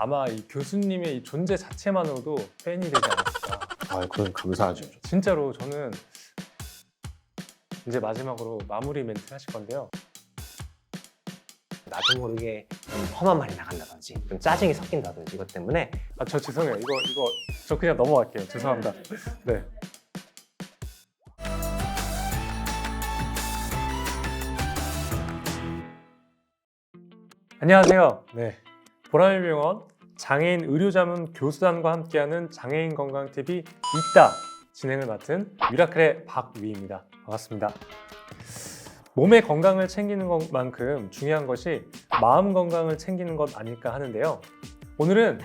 아마 이 교수님의 이 존재 자체만으로도 팬이 되지 않았을까. 아, 그건 감사하죠. 진짜로 저는 이제 마지막으로 마무리 멘트 하실 건데요. 나도 모르게 좀 험한 말이 나간다든지 좀 짜증이 섞인다든지 이것 때문에 아, 저 죄송해요. 이거 저 그냥 넘어갈게요. 죄송합니다. 네. 안녕하세요. 네. 보라밀 병원 장애인 의료자문 교수단과 함께하는 장애인 건강TV 있다 진행을 맡은 미라클의 박위입니다. 반갑습니다. 몸의 건강을 챙기는 것만큼 중요한 것이 마음 건강을 챙기는 것 아닐까 하는데요. 오늘은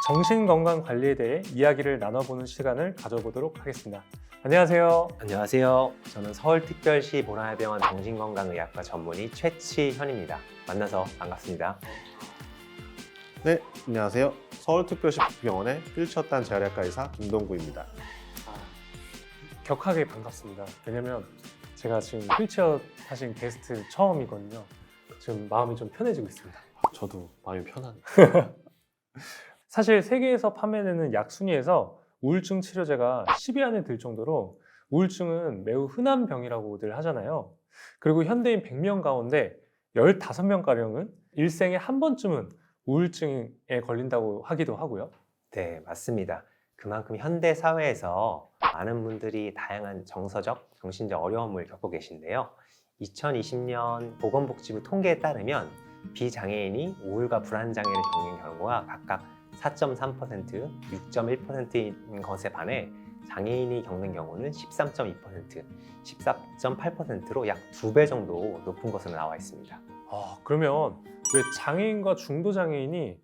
정신건강 관리에 대해 이야기를 나눠보는 시간을 가져보도록 하겠습니다. 안녕하세요. 안녕하세요. 저는 서울특별시 보라밀병원 정신건강의학과 전문의 최치현입니다. 만나서 반갑습니다. 네, 안녕하세요. 서울특별시 부병원의 휠체어단 재활의학과 의사 김동구입니다. 격하게 반갑습니다. 왜냐면 제가 지금 휠체어 타신 게스트 처음이거든요. 지금 마음이 좀 편해지고 있습니다. 저도 마음이 편하네요. 사실 세계에서 판매되는 약 순위에서 우울증 치료제가 10위 안에 들 정도로 우울증은 매우 흔한 병이라고들 하잖아요. 그리고 현대인 100명 가운데 15명가량은 일생에 한 번쯤은 우울증에 걸린다고 하기도 하고요. 네, 맞습니다. 그만큼 현대 사회에서 많은 분들이 다양한 정서적, 정신적 어려움을 겪고 계신데요. 2020년 보건복지부 통계에 따르면 비장애인이 우울과 불안 장애를 겪는 경우가 각각 4.3%, 6.1%인 것에 반해 장애인이 겪는 경우는 13.2%, 14.8%로 약 2배 정도 높은 것으로 나와 있습니다. 그러면 왜 장애인과 중도장애인이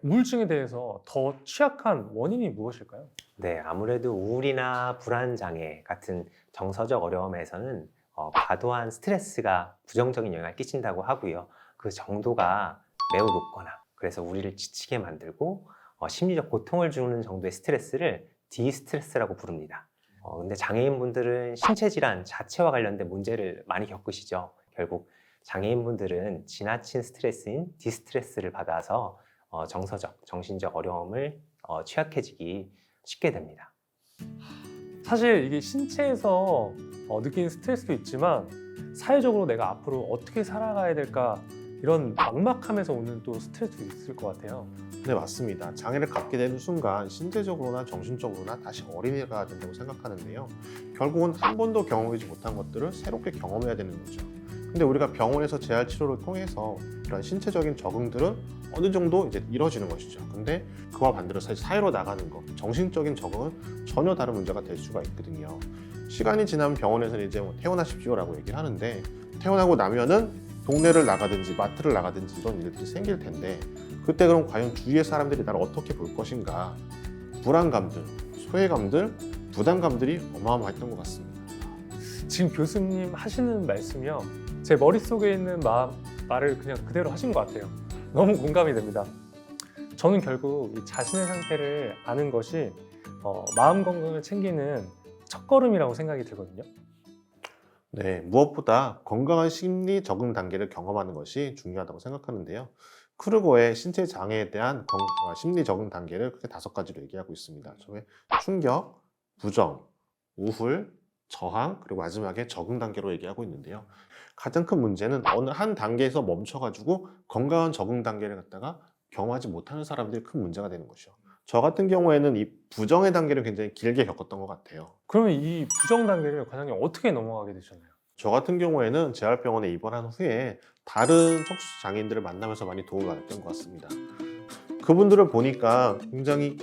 우울증에 대해서 더 취약한 원인이 무엇일까요? 네, 아무래도 우울이나 불안 장애 같은 정서적 어려움에서는 과도한 스트레스가 부정적인 영향을 끼친다고 하고요. 그 정도가 매우 높거나 그래서 우리를 지치게 만들고 심리적 고통을 주는 정도의 스트레스를 디스트레스라고 부릅니다. 근데 장애인분들은 신체 질환 자체와 관련된 문제를 많이 겪으시죠. 결국 장애인분들은 지나친 스트레스인 디스트레스를 받아서 정서적, 정신적 어려움을 취약해지기 쉽게 됩니다. 사실 이게 신체에서 느끼는 스트레스도 있지만 사회적으로 내가 앞으로 어떻게 살아가야 될까 이런 막막함에서 오는 또 스트레스도 있을 것 같아요. 네, 맞습니다. 장애를 갖게 되는 순간 신체적으로나 정신적으로나 다시 어린애가 된다고 생각하는데요. 결국은 한 번도 경험하지 못한 것들을 새롭게 경험해야 되는 거죠. 근데 우리가 병원에서 재활 치료를 통해서 이런 신체적인 적응들은 어느 정도 이제 이루어지는 것이죠. 근데 그와 반대로 사회로 나가는 것, 정신적인 적응은 전혀 다른 문제가 될 수가 있거든요. 시간이 지나면 병원에서는 이제 퇴원하십시오라고 얘기를 하는데 퇴원하고 나면은 동네를 나가든지 마트를 나가든지 이런 일들이 생길 텐데 그때 그럼 과연 주위의 사람들이 나를 어떻게 볼 것인가 불안감들, 소외감들, 부담감들이 어마어마했던 것 같습니다. 지금 교수님 하시는 말씀이요. 제 머릿속에 있는 말을 그냥 그대로 하신 것 같아요. 너무 공감이 됩니다. 저는 결국 이 자신의 상태를 아는 것이 마음 건강을 챙기는 첫걸음이라고 생각이 들거든요. 네, 무엇보다 건강한 심리 적응 단계를 경험하는 것이 중요하다고 생각하는데요. 크루거의 신체 장애에 대한 심리 적응 단계를 크게 5가지로 얘기하고 있습니다. 충격, 부정, 우울, 저항, 그리고 마지막에 적응 단계로 얘기하고 있는데요. 가장 큰 문제는 어느 한 단계에서 멈춰가지고 건강한 적응 단계를 갖다가 경험하지 못하는 사람들이 큰 문제가 되는 것이죠. 저 같은 경우에는 이 부정의 단계를 굉장히 길게 겪었던 것 같아요. 그러면 이 부정 단계를 과장님 어떻게 넘어가게 되셨나요? 저 같은 경우에는 재활병원에 입원한 후에 다른 척추 장애인들을 만나면서 많이 도움을 받았던 것 같습니다. 그분들을 보니까 굉장히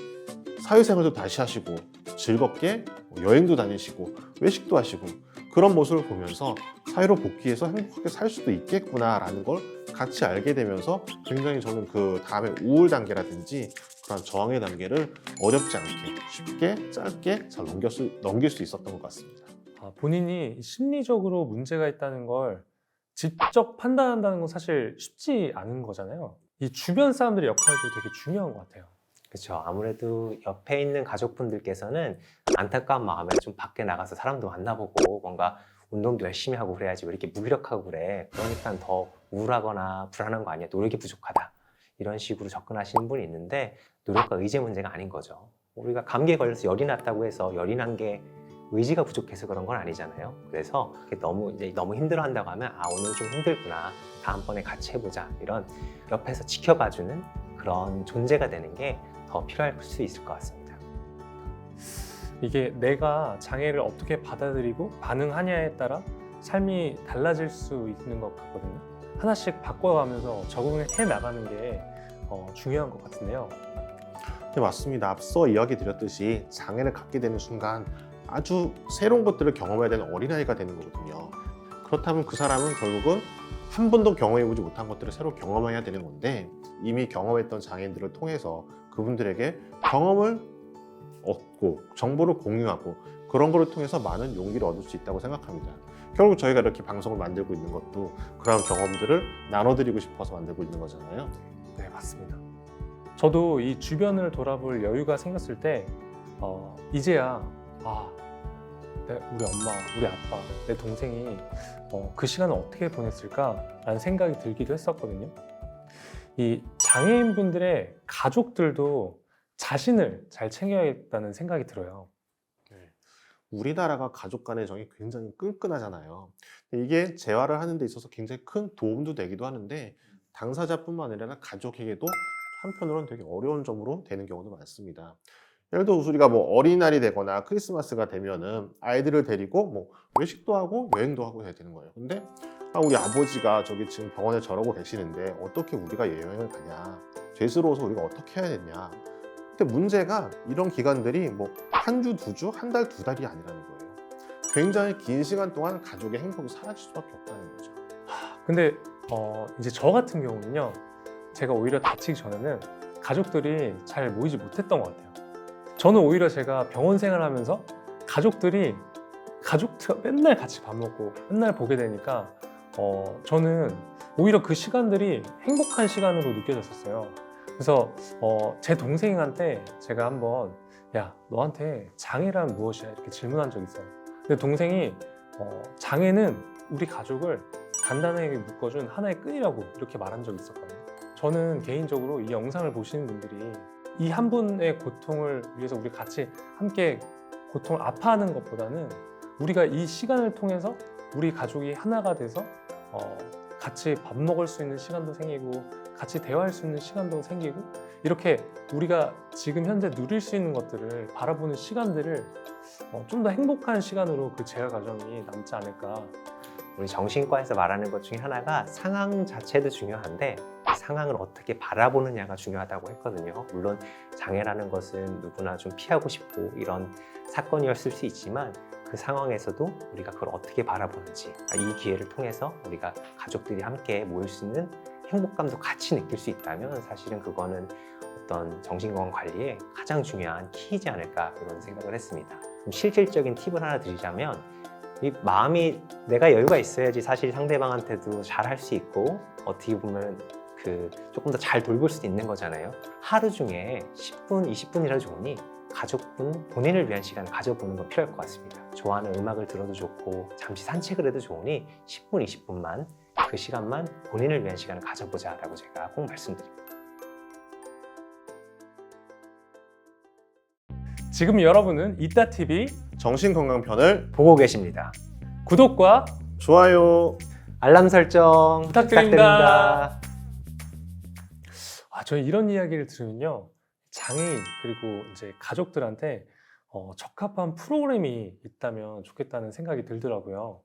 사회생활도 다시 하시고 즐겁게 여행도 다니시고 외식도 하시고 그런 모습을 보면서 사회로 복귀해서 행복하게 살 수도 있겠구나라는 걸 같이 알게 되면서 굉장히 저는 그 다음에 우울 단계라든지 그런 저항의 단계를 어렵지 않게 쉽게 짧게 잘 넘길 수 있었던 것 같습니다. 본인이 심리적으로 문제가 있다는 걸 직접 판단한다는 건 사실 쉽지 않은 거잖아요. 이 주변 사람들의 역할도 되게 중요한 것 같아요. 그렇죠. 아무래도 옆에 있는 가족분들께서는 안타까운 마음에 좀 밖에 나가서 사람도 만나보고 뭔가 운동도 열심히 하고 그래야지 왜 이렇게 무기력하고 그래. 그러니까 더 우울하거나 불안한 거 아니야. 노력이 부족하다. 이런 식으로 접근하시는 분이 있는데 노력과 의지 문제가 아닌 거죠. 우리가 감기에 걸려서 열이 났다고 해서 열이 난 게 의지가 부족해서 그런 건 아니잖아요. 그래서 너무 힘들어한다고 하면 오늘 좀 힘들구나, 다음번에 같이 해보자, 이런 옆에서 지켜봐주는 그런 존재가 되는 게 더 필요할 수 있을 것 같습니다. 이게 내가 장애를 어떻게 받아들이고 반응하냐에 따라 삶이 달라질 수 있는 것 같거든요. 하나씩 바꿔가면서 적응을 해 나가는 게 중요한 것 같은데요. 네, 맞습니다. 앞서 이야기 드렸듯이 장애를 갖게 되는 순간 아주 새로운 것들을 경험해야 되는 어린아이가 되는 거거든요. 그렇다면 그 사람은 결국은 한 번도 경험해보지 못한 것들을 새로 경험해야 되는 건데, 이미 경험했던 장애인들을 통해서 그분들에게 경험을 얻고 정보를 공유하고 그런 거를 통해서 많은 용기를 얻을 수 있다고 생각합니다. 결국 저희가 이렇게 방송을 만들고 있는 것도 그런 경험들을 나눠드리고 싶어서 만들고 있는 거잖아요. 네, 맞습니다. 저도 이 주변을 돌아볼 여유가 생겼을 때 이제야 우리 엄마, 우리 아빠, 내 동생이 그 시간을 어떻게 보냈을까라는 생각이 들기도 했었거든요. 이 장애인분들의 가족들도 자신을 잘 챙겨야겠다는 생각이 들어요. 우리나라가 가족 간의 정이 굉장히 끈끈하잖아요. 이게 재활을 하는 데 있어서 굉장히 큰 도움도 되기도 하는데, 당사자뿐만 아니라 가족에게도 한편으로는 되게 어려운 점으로 되는 경우도 많습니다. 예를 들어 우리가 어린이날이 되거나 크리스마스가 되면은 아이들을 데리고 외식도 하고 여행도 하고 해야 되는 거예요. 근데 우리 아버지가 저기 지금 병원에 저러고 계시는데 어떻게 우리가 여행을 가냐, 죄스러워서 우리가 어떻게 해야 되냐. 근데 문제가 이런 기간들이 한 주, 두 주, 한 달, 두 달이 아니라는 거예요. 굉장히 긴 시간 동안 가족의 행복이 사라질 수밖에 없다는 거죠. 근데 이제 저 같은 경우는요, 제가 오히려 다치기 전에는 가족들이 잘 모이지 못했던 것 같아요. 저는 오히려 제가 병원 생활하면서 가족들과 맨날 같이 밥 먹고 맨날 보게 되니까 저는 오히려 그 시간들이 행복한 시간으로 느껴졌었어요. 그래서 제 동생한테 제가 한번 야, 너한테 장애란 무엇이야? 이렇게 질문한 적이 있어요. 근데 동생이 장애는 우리 가족을 단단하게 묶어준 하나의 끈이라고 이렇게 말한 적이 있었거든요. 저는 개인적으로 이 영상을 보시는 분들이 이 한 분의 고통을 위해서 우리 같이 함께 고통을 아파하는 것보다는 우리가 이 시간을 통해서 우리 가족이 하나가 돼서 같이 밥 먹을 수 있는 시간도 생기고 같이 대화할 수 있는 시간도 생기고, 이렇게 우리가 지금 현재 누릴 수 있는 것들을 바라보는 시간들을 좀 더 행복한 시간으로 그 재활 과정이 남지 않을까. 우리 정신과에서 말하는 것 중에 하나가 상황 자체도 중요한데 상황을 어떻게 바라보느냐가 중요하다고 했거든요. 물론 장애라는 것은 누구나 좀 피하고 싶고 이런 사건이었을 수 있지만 그 상황에서도 우리가 그걸 어떻게 바라보는지, 이 기회를 통해서 우리가 가족들이 함께 모일 수 있는 행복감도 같이 느낄 수 있다면 사실은 그거는 어떤 정신건강 관리에 가장 중요한 키이지 않을까, 이런 생각을 했습니다. 좀 실질적인 팁을 하나 드리자면, 이 마음이 내가 여유가 있어야지 사실 상대방한테도 잘 할 수 있고 어떻게 보면 조금 더 잘 돌볼 수도 있는 거잖아요. 하루 중에 10분, 20분이라도 좋으니 가족분 본인을 위한 시간을 가져보는 건 필요할 것 같습니다. 좋아하는 음악을 들어도 좋고 잠시 산책을 해도 좋으니 10분, 20분만 그 시간만 본인을 위한 시간을 가져보자라고 제가 꼭 말씀드립니다. 지금 여러분은 이따TV 정신건강편을 보고 계십니다. 구독과 좋아요. 알람 설정 부탁드립니다. 저는 이런 이야기를 들으면요, 장애인 그리고 이제 가족들한테 적합한 프로그램이 있다면 좋겠다는 생각이 들더라고요.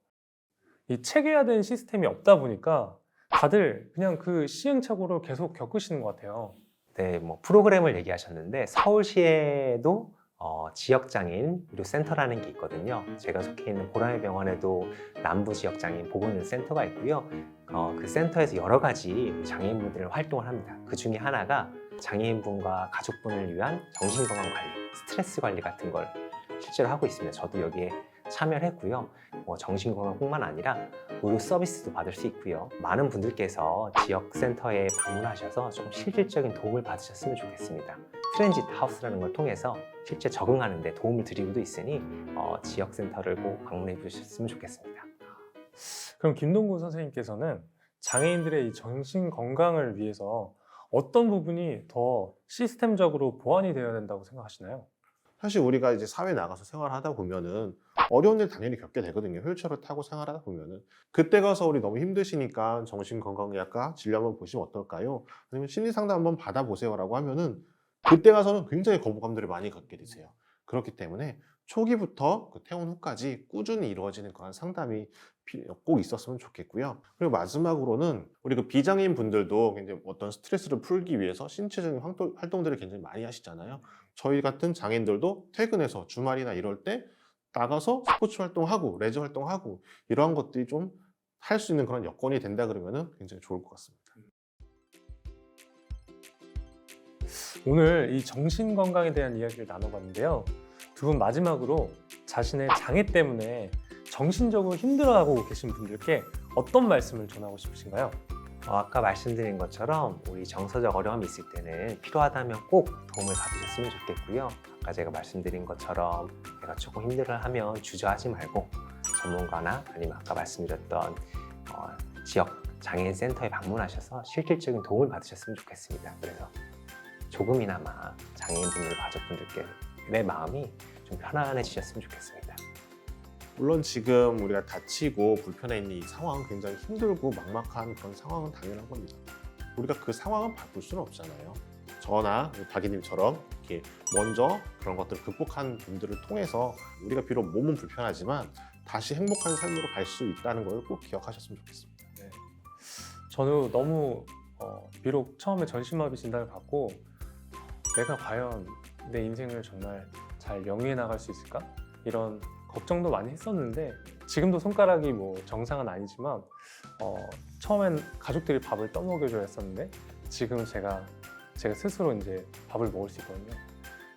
이 체계화된 시스템이 없다 보니까 다들 그냥 그 시행착오를 계속 겪으시는 것 같아요. 네, 프로그램을 얘기하셨는데 서울시에도 지역장애인 의료센터라는 게 있거든요. 제가 속해 있는 보라매 병원에도 남부지역장애인 보건의료센터가 있고요. 그 센터에서 여러 가지 장애인분들 활동을 합니다. 그 중에 하나가 장애인분과 가족분을 위한 정신건강관리, 스트레스 관리 같은 걸 실제로 하고 있습니다. 저도 여기에 참여를 했고요. 정신건강뿐만 아니라 의료 서비스도 받을 수 있고요. 많은 분들께서 지역센터에 방문하셔서 좀 실질적인 도움을 받으셨으면 좋겠습니다. 트랜짓 하우스라는 걸 통해서 실제 적응하는 데 도움을 드리고도 있으니 지역센터를 꼭 방문해 보셨으면 좋겠습니다. 그럼 김동구 선생님께서는 장애인들의 이 정신 건강을 위해서 어떤 부분이 더 시스템적으로 보완이 되어야 된다고 생각하시나요? 사실 우리가 이제 사회 나가서 생활하다 보면은 어려운 일 당연히 겪게 되거든요. 휠체어를 타고 생활하다 보면은 그때 가서 우리 너무 힘드시니까 정신건강의학과 진료 한번 보시면 어떨까요? 아니면 심리상담 한번 받아보세요라고 하면은 그때 가서는 굉장히 거부감들을 많이 갖게 되세요. 그렇기 때문에 초기부터 그 퇴원 후까지 꾸준히 이루어지는 그런 상담이 꼭 있었으면 좋겠고요. 그리고 마지막으로는 우리 그 비장애인 분들도 굉장히 어떤 스트레스를 풀기 위해서 신체적인 활동들을 굉장히 많이 하시잖아요. 저희 같은 장애인들도 퇴근해서 주말이나 이럴 때 나가서 스포츠 활동하고 레저 활동하고 이러한 것들이 좀 할 수 있는 그런 여건이 된다 그러면은 굉장히 좋을 것 같습니다. 오늘 이 정신건강에 대한 이야기를 나눠봤는데요. 두 분 마지막으로 자신의 장애 때문에 정신적으로 힘들어하고 계신 분들께 어떤 말씀을 전하고 싶으신가요? 아까 말씀드린 것처럼 우리 정서적 어려움이 있을 때는 필요하다면 꼭 도움을 받으셨으면 좋겠고요. 아까 제가 말씀드린 것처럼 내가 조금 힘들어하면 주저하지 말고 전문가나 아니면 아까 말씀드렸던 지역 장애인 센터에 방문하셔서 실질적인 도움을 받으셨으면 좋겠습니다. 그래서 조금이나마 장애인분들 가족분들께 내 마음이 좀 편안해지셨으면 좋겠습니다. 물론 지금 우리가 다치고 불편해 있는 이 상황은 굉장히 힘들고 막막한 그런 상황은 당연한 겁니다. 우리가 그 상황은 바꿀 수는 없잖아요. 저나 박이님처럼 이렇게 먼저 그런 것들을 극복한 분들을 통해서 우리가 비록 몸은 불편하지만 다시 행복한 삶으로 갈 수 있다는 걸 꼭 기억하셨으면 좋겠습니다. 저는 너무 비록 처음에 전신마비 진단을 받고 내가 과연 내 인생을 정말 잘 영위해 나갈 수 있을까? 이런 걱정도 많이 했었는데 지금도 손가락이 뭐 정상은 아니지만 처음엔 가족들이 밥을 떠먹여줘야 했었는데 지금은 제가 스스로 이제 밥을 먹을 수 있거든요.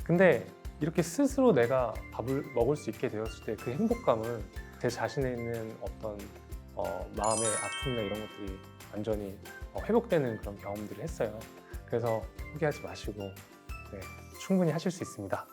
근데 이렇게 스스로 내가 밥을 먹을 수 있게 되었을 때 그 행복감은 제 자신에 있는 어떤 마음의 아픔이나 이런 것들이 완전히 회복되는 그런 경험들을 했어요. 그래서 포기하지 마시고 충분히 하실 수 있습니다.